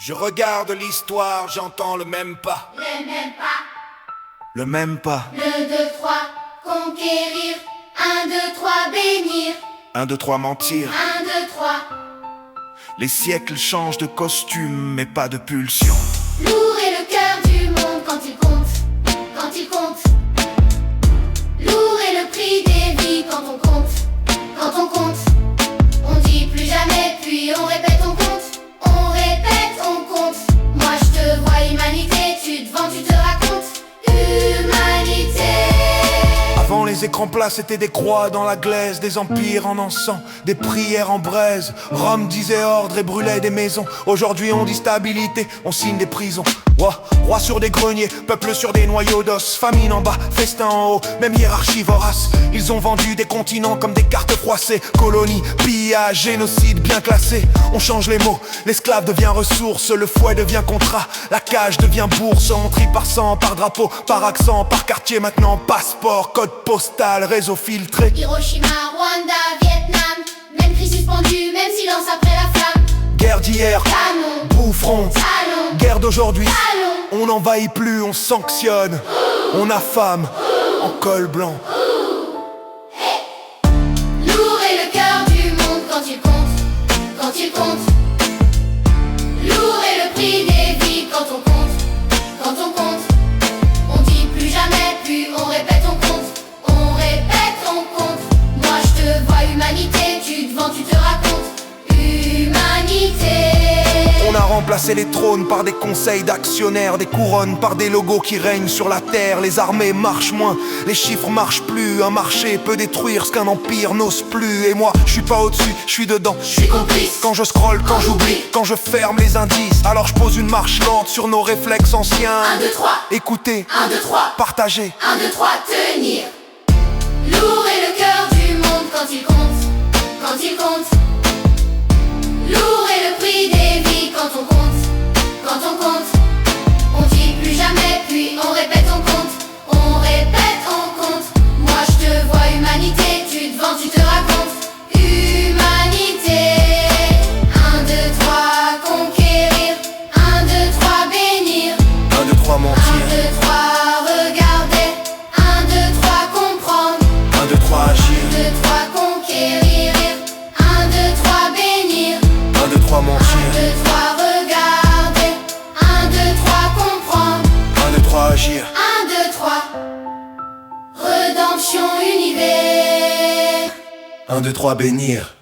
Je regarde l'histoire, j'entends le même pas. Le même pas. Le même pas. Le 2, 3, conquérir. 1, 2, 3, bénir. 1, 2, 3, mentir. 1, 2, 3. Les siècles changent de costume, mais pas de pulsion. Lourd est le cœur du monde quand il compte. Quand il compte. Lourd est le prix des vies quand on compte. Quand on compte. On dit plus jamais, puis on répète, on compte. On répète, on compte. Moi je te vois humanité, tu te vends, tu te racontes. Humanité. Avant les écrans plats c'était des croix dans la glaise, des empires en encens, des prières en braise. Rome disait ordre et brûlait des maisons. Aujourd'hui on dit stabilité, on signe des prisons. Roi sur des greniers, peuple sur des noyaux d'os. Famine en bas, festin en haut, même hiérarchie vorace. Ils ont vendu des continents comme des cartes froissées. Colonie, pillage, génocide bien classé. On change les mots, l'esclave devient ressource. Le fouet devient contrat, la cage devient bourse. On trie par sang, par drapeau, par accent, par quartier. Maintenant passeport, code postal, réseau filtré. Hiroshima, Rwanda, Vietnam. Même cri suspendu, même silence après la flamme. Guerre d'hier, Canon, bouffron, talon, guerre d'aujourd'hui. talon. On n'envahit plus, on sanctionne. On affame, en col blanc. Lourd est le cœur du monde quand il compte. Quand il compte. Lourd est le prix des vies quand on compte. Quand on compte. On dit plus jamais, puis on répète, on compte. On répète, on compte. Moi je te vois humanité, tu te vends, tu te racontes. Humanité. On a remplacé les trônes par des conseils d'actionnaires, des couronnes par des logos qui règnent sur la terre. Les armées marchent moins, les chiffres marchent plus. Un marché peut détruire ce qu'un empire n'ose plus. Et moi, je suis pas au-dessus, je suis dedans. Je suis complice. Quand je scrolle, quand j'oublie, quand je ferme les indices, alors je pose une marche lente sur nos réflexes anciens. 1, 2, 3. Écoutez, 1, 2, 3. partagez. 1, 2, 3, tenir. Lourd est le cœur du monde quand il compte. Quand il compte. Lourd est le prix des vies quand on compte. Quand on compte. On dit plus jamais, puis on répète, on compte. On répète, on compte. Moi je te vois humanité, tu te vends, tu te racontes. Humanité. 1, 2, 3, conquérir. 1, 2, 3, bénir. 1, 2, 3, 1, mentir. 2, 3, regarder. 1, 2, 3, comprendre. 1, 2, 3, 1, agir. 2, 3, conquérir. 1, 2, 3, bénir. 1, 2, 3, 1, mentir. 2, 3, regarder. 1, 2, 3, comprendre. 1, 2, 3, agir. 1, 2, 3. Redemption univers. 1, 2, 3, bénir.